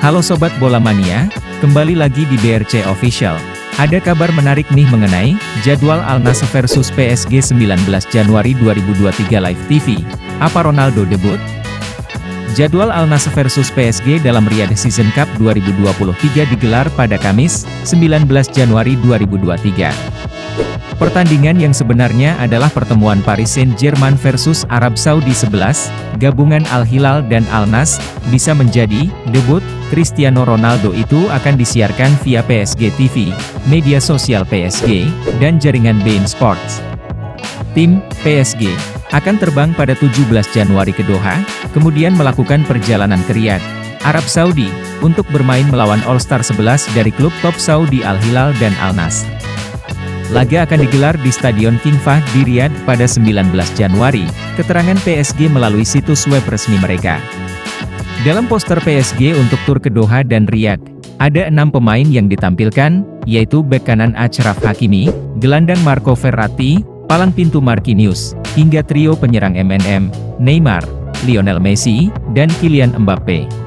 Halo Sobat Bola Mania, kembali lagi di BRC Official. Ada kabar menarik nih mengenai jadwal Al Nassr versus PSG 19 Januari 2023 Live TV. Apa Ronaldo debut? Jadwal Al Nassr versus PSG dalam Riyadh Season Cup 2023 digelar pada Kamis, 19 Januari 2023. Pertandingan yang sebenarnya adalah pertemuan Paris Saint-Germain versus Arab Saudi 11, gabungan Al Hilal dan Al Nassr, bisa menjadi debut Cristiano Ronaldo itu akan disiarkan via PSG TV, media sosial PSG, dan jaringan beIN Sports. Tim PSG akan terbang pada 17 Januari ke Doha, kemudian melakukan perjalanan ke Riyadh, Arab Saudi, untuk bermain melawan All-Star 11 dari klub top Saudi Al Hilal dan Al Nassr. Laga akan digelar di Stadion King Fahd di Riyadh pada 19 Januari, keterangan PSG melalui situs web resmi mereka. Dalam poster PSG untuk tur ke Doha dan Riyadh, ada 6 pemain yang ditampilkan, yaitu bek kanan Achraf Hakimi, gelandang Marco Verratti, palang pintu Marquinhos, hingga trio penyerang MNM, Neymar, Lionel Messi, dan Kylian Mbappe.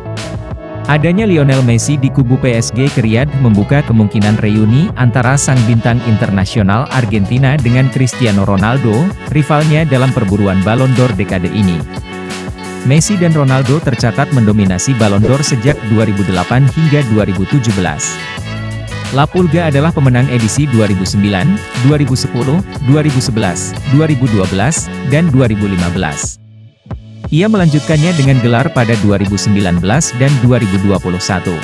Adanya Lionel Messi di kubu PSG ke Riyadh membuka kemungkinan reuni antara sang bintang internasional Argentina dengan Cristiano Ronaldo, rivalnya dalam perburuan Ballon d'Or dekade ini. Messi dan Ronaldo tercatat mendominasi Ballon d'Or sejak 2008 hingga 2017. La Pulga adalah pemenang edisi 2009, 2010, 2011, 2012, dan 2015. Ia melanjutkannya dengan gelar pada 2019 dan 2021.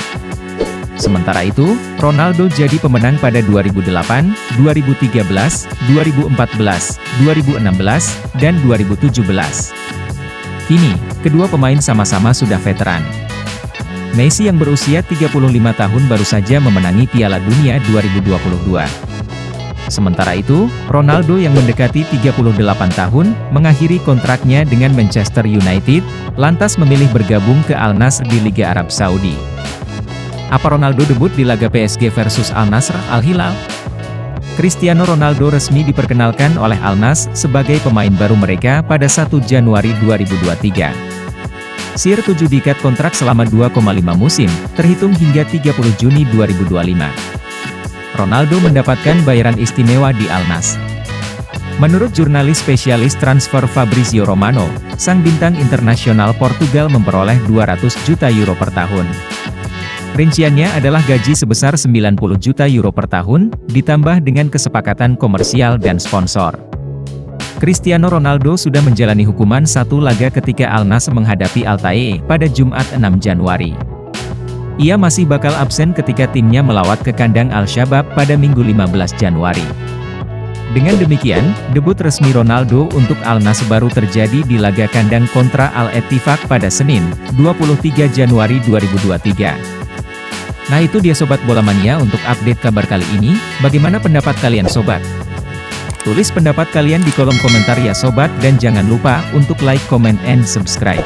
Sementara itu, Ronaldo jadi pemenang pada 2008, 2013, 2014, 2016, dan 2017. Kini, kedua pemain sama-sama sudah veteran. Messi yang berusia 35 tahun baru saja memenangi Piala Dunia 2022. Sementara itu, Ronaldo yang mendekati 38 tahun, mengakhiri kontraknya dengan Manchester United, lantas memilih bergabung ke Al Nassr di Liga Arab Saudi. Apa Ronaldo debut di laga PSG versus Al Nassr, Al Hilal? Cristiano Ronaldo resmi diperkenalkan oleh Al Nassr sebagai pemain baru mereka pada 1 Januari 2023. CR7 diikat kontrak selama 2,5 musim, terhitung hingga 30 Juni 2025. Ronaldo mendapatkan bayaran istimewa di Al Nassr. Menurut jurnalis spesialis transfer Fabrizio Romano, sang bintang internasional Portugal memperoleh 200 juta euro per tahun. Rinciannya adalah gaji sebesar 90 juta euro per tahun, ditambah dengan kesepakatan komersial dan sponsor. Cristiano Ronaldo sudah menjalani hukuman 1 laga ketika Al Nassr menghadapi Al-Taee pada Jumat 6 Januari. Ia masih bakal absen ketika timnya melawat ke kandang Al-Shabab pada Minggu 15 Januari. Dengan demikian, debut resmi Ronaldo untuk Al Nassr baru terjadi di laga kandang kontra Al-Ettifaq pada Senin, 23 Januari 2023. Nah itu dia Sobat Bola Mania untuk update kabar kali ini, bagaimana pendapat kalian Sobat? Tulis pendapat kalian di kolom komentar ya Sobat dan jangan lupa untuk like, comment, and subscribe.